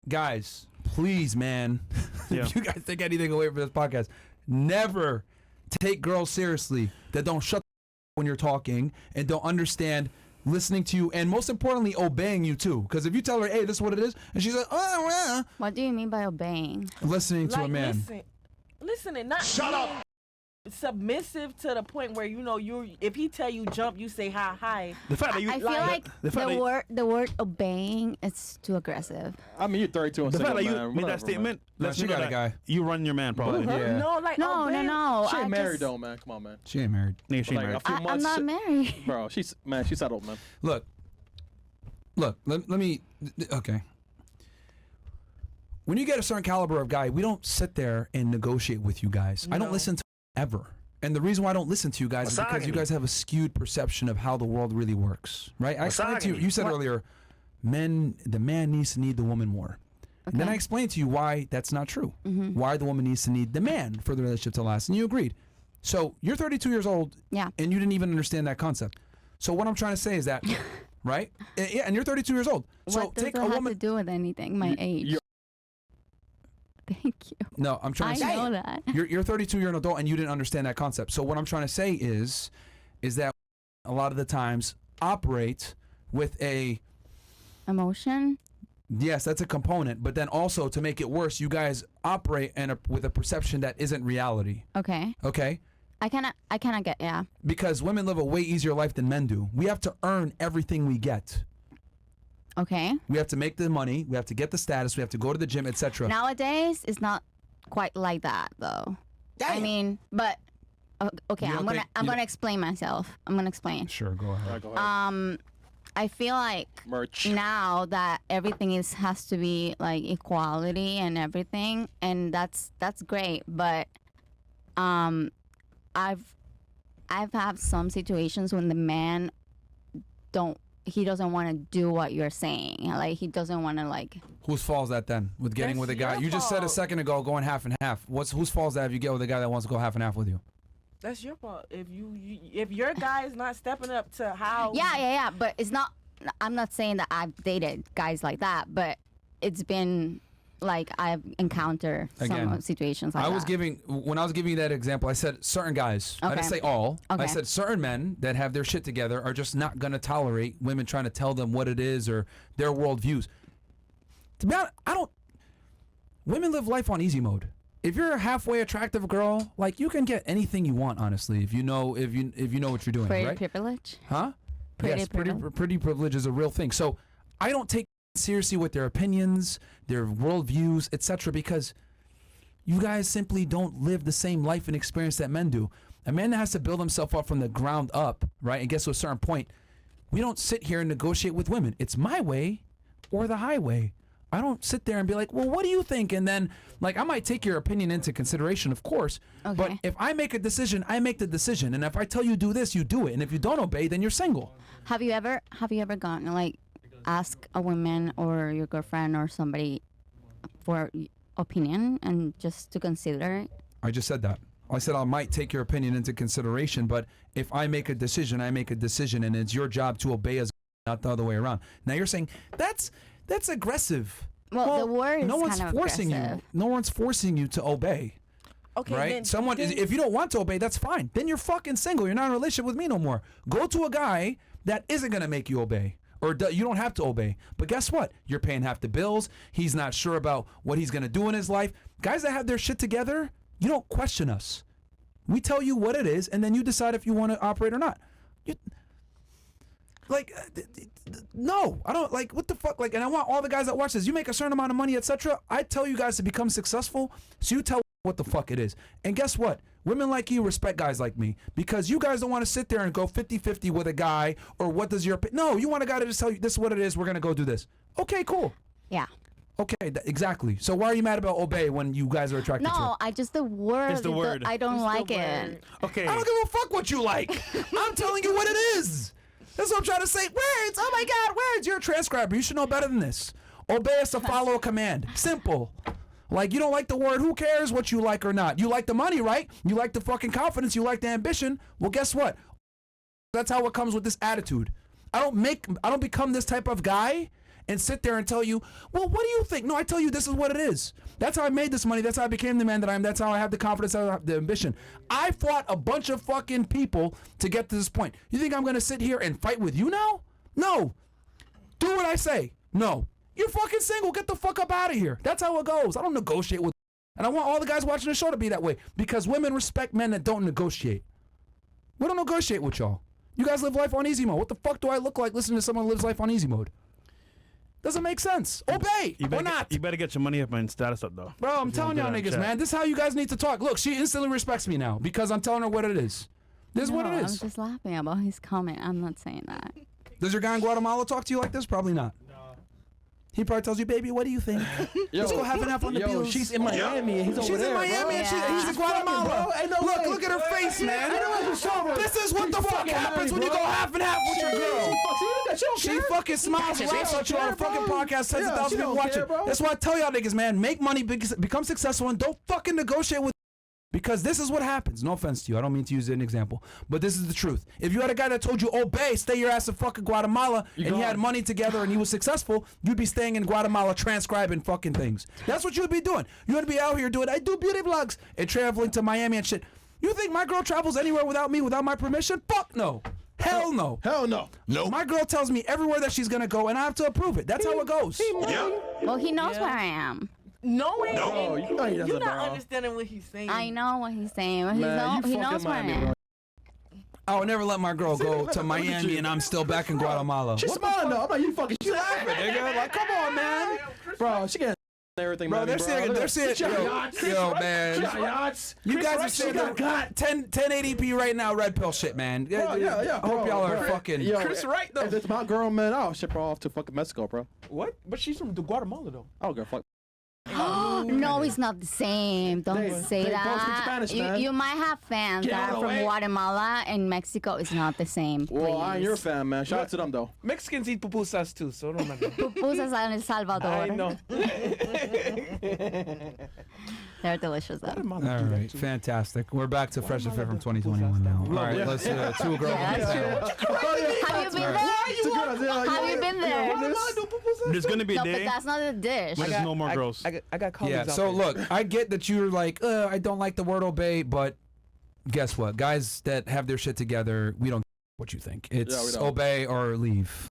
guys, please, man, Yeah. if you guys take anything away from this podcast, never take girls seriously that don't shut when you're talking and don't understand listening to you, and most importantly, obeying you too. Because if you tell her, hey, this is what it is, and she's like, oh, yeah. What do you mean by obeying? Listening to a man. Listening, not Shut up. submissive to the point where if he tell you jump, you say hi. The fact that you I feel like the word obeying is too aggressive. I mean, you're 32 and the fact single, that you man. made Whatever, that statement, No, lets she you know got a that guy. you run your man probably. Yeah. No, like No. Man. She ain't I married just- though, man. Come on, man. She ain't married. Yeah, she Like, married. a few I'm months, not married. bro. She's settled, man. Look, let me, okay. When you get a certain caliber of guy, we don't sit there and negotiate with you guys. I don't No. listen to ever. And the reason why I don't listen to you guys is because you Misogyny. guys have a skewed perception of how the world really works, right? I explained to you, Misogyny. you said earlier, the man needs to need the woman more. And then I explained to you why that's not true. Why the woman needs to need the man for the relationship to last. And you agreed. So you're 32 years old, Yeah. and you didn't even understand that concept. So what I'm trying to say is that, right? Yeah, and you're 32 years old. So What does take it a have woman. to do with anything? My age. you're- Thank you. No, I'm trying I to say know that. you're 32, you're an adult, and you didn't understand that concept. So what I'm trying to say is that a lot of the times operate with a Emotion. yes, that's a component, but then also to make it worse, you guys operate with a perception that isn't reality. Okay. Okay. I cannot get, yeah. Because women live a way easier life than men do. We have to earn everything we get. Okay. We have to make the money. We have to get the status. We have to go to the gym, etc. Nowadays, it's not quite like that, though. I mean, but okay, You don't think- I'm you- gonna explain myself. I'm gonna explain. Sure, go ahead. All right, go ahead. I feel like Merch. now that everything has to be like equality and everything, and that's great, but I've had some situations when the man doesn't want to do what you're saying. Like he doesn't want to like. Whose fault is that then? With getting That's with a guy, your you just said a fault. second ago going half and half. Whose fault is that if you get with a guy that wants to go half and half with you? That's your fault. If your guy is not stepping up to how Yeah. But it's not. I'm not saying that I've dated guys like that, but it's been like I've encountered Again, some situations like that. When I was giving you that example, I said certain guys. I didn't Okay. say all. I Okay. said certain men that have their shit together are just not gonna tolerate women trying to tell them what it is or their worldviews. To be honest, women live life on easy mode. If you're a halfway attractive girl, like you can get anything you want, honestly, if you know what you're doing, Pretty right? privilege. Huh? Pretty Yes, privilege. pretty privilege is a real thing. So I don't take seriously with their opinions, their worldviews, etc. because you guys simply don't live the same life and experience that men do. A man that has to build himself up from the ground up, right, and gets to a certain point, we don't sit here and negotiate with women. It's my way or the highway. I don't sit there and be like, well, what do you think? And then, like, I might take your opinion into consideration, of course. But Okay. if I make a decision, I make the decision. And if I tell you do this, you do it. And if you don't obey, then you're single. Have you ever gone like ask a woman or your girlfriend or somebody for opinion and just to consider it? I just said that. I said I might take your opinion into consideration, but if I make a decision, I make a decision, and it's your job to obey as not the other way around. Now you're saying that's aggressive. Well, the word is no one's kind of forcing aggressive. you. No one's forcing you to obey. Okay, Right? If you don't want to obey, that's fine. Then you're fucking single. You're not in a relationship with me no more. Go to a guy that isn't gonna make you obey. Or you don't have to obey. But guess what? You're paying half the bills. He's not sure about what he's going to do in his life. Guys that have their shit together, you don't question us. We tell you what it is, and then you decide if you want to operate or not. No, I don't, like, what the fuck? Like, and I want all the guys that watch this, you make a certain amount of money, etc. I tell you guys to become successful, so you tell what the fuck it is. And guess what? Women like you respect guys like me because you guys don't want to sit there and go 50-50 with a guy or what does your... No, you want a guy to just tell you this is what it is, we're going to go do this. Okay, cool. Yeah. Okay, exactly. So why are you mad about obey when you guys are attracted to No, it? I just the word. It's the word. I don't It's the like it. word. Okay. I don't give a fuck what you like. I'm telling you what it is. That's what I'm trying to say. Words. Oh my God, words. You're a transcriber. You should know better than this. Obey is to follow a command. Simple. Like, you don't like the word, who cares what you like or not? You like the money, right? You like the fucking confidence. You like the ambition. Well, guess what? That's how it comes with this attitude. I don't become this type of guy and sit there and tell you, well, what do you think? No, I tell you this is what it is. That's how I made this money. That's how I became the man that I am. That's how I have the confidence, the ambition. I fought a bunch of fucking people to get to this point. You think I'm going to sit here and fight with you now? No. Do what I say. No. You're fucking single. Get the fuck up out of here. That's how it goes. I don't negotiate with. And I want all the guys watching the show to be that way because women respect men that don't negotiate. We don't negotiate with y'all. You guys live life on easy mode. What the fuck do I look like listening to someone who lives life on easy mode? Doesn't make sense. Obey or not. You better get your money up and status up, though. Bro, I'm telling y'all niggas, man. This is how you guys need to talk. Look, she instantly respects me now because I'm telling her what it is. This is what it is. I'm just laughing about his comment. I'm not saying that. Does your guy in Guatemala talk to you like this? Probably not. He probably tells you, baby, what do you think? Let's go have an on the beach. She's in Miami and he's over there, in Miami and he's in Guatemala. Look at her face, man. This is what the fuck happens when you go half and half with your girl. She fucking smiles and laughs at you on a fucking podcast, 10,000 people watching. That's why I tell y'all niggas, man, make money, become successful, and don't fucking negotiate with. Because this is what happens. No offense to you. I don't mean to use an example. But this is the truth. If you had a guy that told you, obey, stay your ass in fucking Guatemala, and you had money together and he was successful, you'd be staying in Guatemala transcribing fucking things. That's what you'd be doing. You would be out here doing, I do beauty vlogs, and traveling to Miami and shit. You think my girl travels anywhere without me, without my permission? Fuck no. Hell no. Hell no. No. My girl tells me everywhere that she's going to go, and I have to approve it. That's how it goes. Well, he knows where I am. No, you know he doesn't, you're not bro. understanding what he's saying. I know what he's saying. But Man, he you knows where I Miami, am. bro. I would never let my girl go to Miami and I'm still back in Guatemala. She's smiling though. I'm like, you fucking. She laughing, Nigga, like, come on, man. bro. She getting everything, Bro, Miami, they're saying, yo, man. yachts. You guys are saying got 1080p right now, red pill shit, man. Yeah. I hope y'all are fucking. Yo, Chris Wright, though. If it's my girl, man, I'll ship her off to fucking Mexico, bro. What? But she's from Guatemala, though. I don't give a fuck. No, it's not the same. Don't say they both that. speak Spanish, man. You might have fans Get that out are of the from way. Guatemala and Mexico is not the same. Well, I ain't your please. fan, man. Shout out to them, though. Mexicans eat pupusas, too, so don't matter. Pupusas are in El Salvador. I know. They're delicious though. All right, fantastic. We're back to Fresh and Fit from 2021 now. All right, let's two girls. Yeah, that's true. Have you been there? Have you been there? There's gonna be a No, but day that's not the dish. where there's no more girls. I got colleagues Yeah, out so there. look, I get that you're like, I don't like the word obey, but guess what? Guys that have their shit together, we don't what you think. Yeah, we It's don't. obey or leave.